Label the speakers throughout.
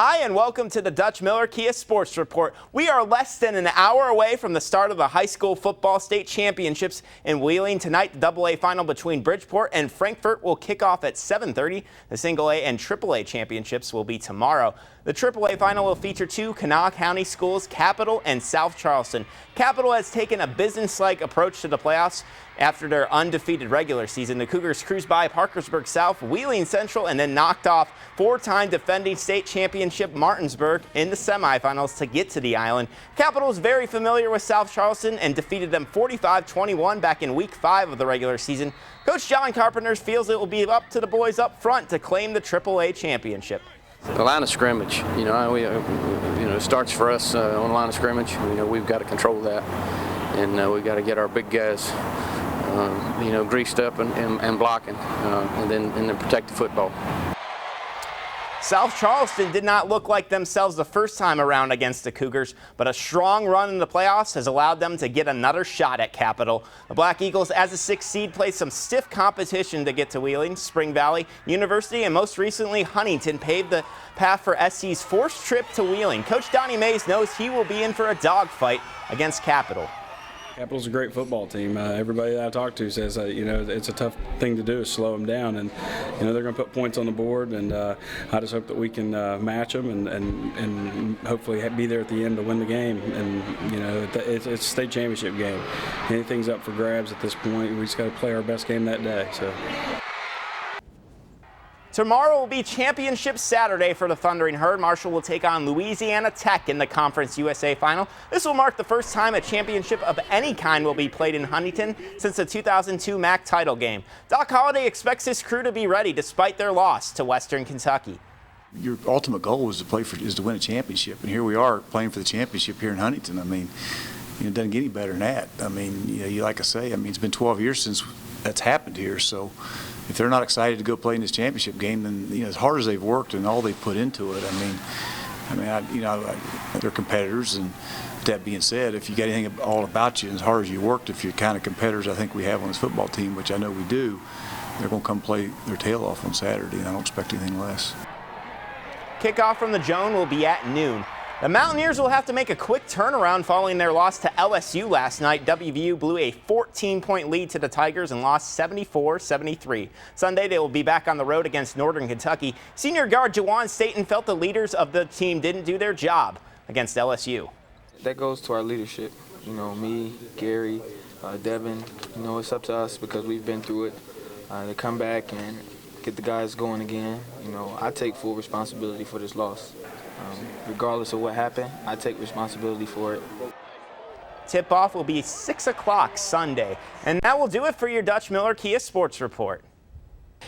Speaker 1: Hi, and welcome to the Dutch Miller Kia Sports Report. We are less than an hour away from the start of the high school football state championships in Wheeling. Tonight, the AA final between Bridgeport and Frankfort will kick off at 7:30. The single A and AAA championships will be tomorrow. The AAA final will feature two Kanawha County schools, Capital and South Charleston. Capital has taken a business-like approach to the playoffs after their undefeated regular season. The Cougars cruised by Parkersburg South, Wheeling Central, and then knocked off four-time defending state championship Martinsburg in the semifinals to get to the island. Capital is very familiar with South Charleston and defeated them 45-21 back in Week 5 of the regular season. Coach John Carpenter feels it will be up to the boys up front to claim the AAA championship.
Speaker 2: The line of scrimmage, it starts for us on the line of scrimmage. We've got to control that, and we've got to get our big guys, greased up and blocking, and then protect the football.
Speaker 1: South Charleston did not look like themselves the first time around against the Cougars, but a strong run in the playoffs has allowed them to get another shot at Capital. The Black Eagles, as a 6th seed, played some stiff competition to get to Wheeling. Spring Valley University and most recently Huntington paved the path for SC's 4th trip to Wheeling. Coach Donnie Mays knows he will be in for a dogfight against Capital.
Speaker 3: Capital's a great football team. Everybody that I talk to says, it's a tough thing to do is slow them down, and they're going to put points on the board, and I just hope that we can match them and hopefully be there at the end to win the game. And it's a state championship game. Anything's up for grabs at this point. We just got to play our best game that day. So.
Speaker 1: Tomorrow will be Championship Saturday for the Thundering Herd. Marshall will take on Louisiana Tech in the Conference USA Final. This will mark the first time a championship of any kind will be played in Huntington since the 2002 MAC title game. Doc Holliday expects his crew to be ready despite their loss to Western Kentucky.
Speaker 4: Your ultimate goal is to win a championship, and here we are playing for the championship here in Huntington. It doesn't get any better than that. Like I say, it's been 12 years since that's happened here, so if they're not excited to go play in this championship game, then as hard as they've worked and all they've put into it, they're competitors. And that being said, if you got anything all about you, as hard as you worked, if you're kind of competitors I think we have on this football team, which I know we do, they're going to come play their tail off on Saturday, and I don't expect anything less.
Speaker 1: Kickoff from the Joan will be at noon. The Mountaineers will have to make a quick turnaround following their loss to LSU last night. WVU blew a 14-point lead to the Tigers and lost 74-73. Sunday, they will be back on the road against Northern Kentucky. Senior guard Jawan Staten felt the leaders of the team didn't do their job against LSU.
Speaker 5: That goes to our leadership. Me, Gary, Devin, it's up to us because we've been through it. To come back and get the guys going again. I take full responsibility for this loss. Regardless of what happened, I take responsibility for it.
Speaker 1: Tip-off will be 6 o'clock Sunday. And that will do it for your Dutch Miller Kia Sports Report.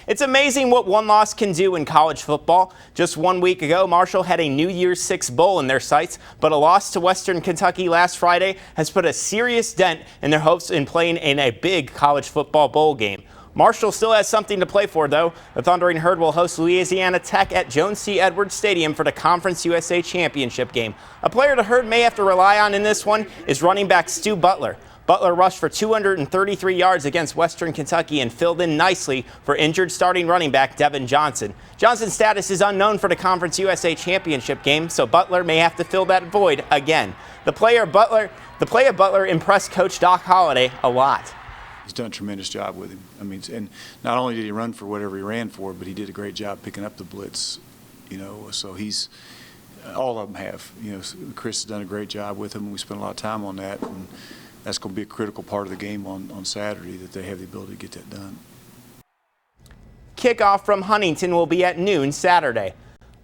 Speaker 1: It's amazing what one loss can do in college football. Just 1 week ago, Marshall had a New Year's Six bowl in their sights, but a loss to Western Kentucky last Friday has put a serious dent in their hopes in playing in a big college football bowl game. Marshall still has something to play for, though. The Thundering Herd will host Louisiana Tech at Jones C. Edwards Stadium for the Conference USA Championship game. A player the Herd may have to rely on in this one is running back Stu Butler. Butler rushed for 233 yards against Western Kentucky and filled in nicely for injured starting running back Devin Johnson. Johnson's status is unknown for the Conference USA Championship game, so Butler may have to fill that void again. The play of Butler impressed Coach Doc Holliday a lot.
Speaker 4: He's done a tremendous job with him. And not only did he run for whatever he ran for, but he did a great job picking up the blitz. So he's all of them have. Chris has done a great job with him, and we spent a lot of time on that. And that's going to be a critical part of the game on Saturday, that they have the ability to get that done.
Speaker 1: Kickoff from Huntington will be at noon Saturday.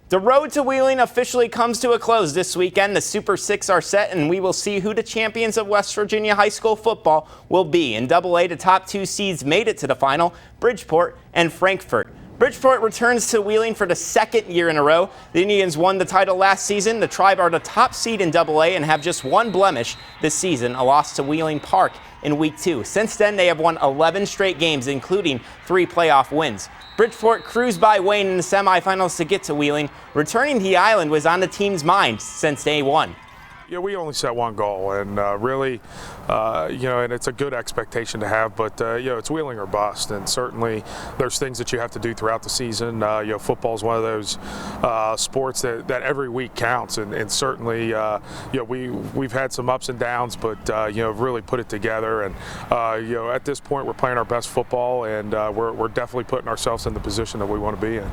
Speaker 1: The road to Wheeling officially comes to a close this weekend. The Super Six are set, and we will see who the champions of West Virginia high school football will be. In AA, the top 2 seeds made it to the final, Bridgeport and Frankfort. Bridgeport returns to Wheeling for the 2nd year in a row. The Indians won the title last season. The Tribe are the top seed in AA and have just one blemish this season, a loss to Wheeling Park in Week 2. Since then, they have won 11 straight games, including 3 playoff wins. Bridgeport cruised by Wayne in the semifinals to get to Wheeling. Returning to the island was on the team's mind since day one.
Speaker 6: Yeah, we only set one goal, and really, and it's a good expectation to have, but, it's Wheeling or bust, and certainly there's things that you have to do throughout the season. Football is one of those sports that every week counts, and certainly, we've had some ups and downs, but, really put it together, and, at this point we're playing our best football, and we're definitely putting ourselves in the position that we want to be in.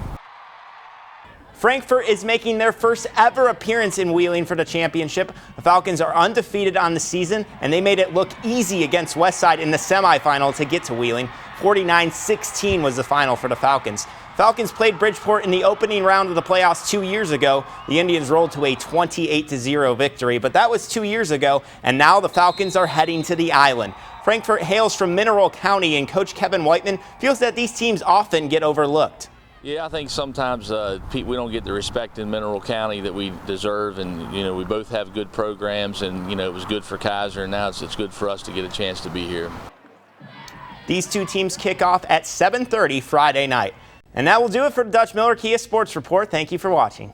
Speaker 1: Frankfort is making their first ever appearance in Wheeling for the championship. The Falcons are undefeated on the season, and they made it look easy against Westside in the semifinal to get to Wheeling. 49-16 was the final for the Falcons. Falcons played Bridgeport in the opening round of the playoffs 2 years ago. The Indians rolled to a 28-0 victory, but that was 2 years ago, and now the Falcons are heading to the island. Frankfort hails from Mineral County, and Coach Kevin Whiteman feels that these teams often get overlooked.
Speaker 7: Yeah, I think sometimes we don't get the respect in Mineral County that we deserve, and we both have good programs, and it was good for Kaiser, and now it's good for us to get a chance to be here.
Speaker 1: These two teams kick off at 7:30 Friday night. And that will do it for the Dutch Miller Kia Sports Report. Thank you for watching.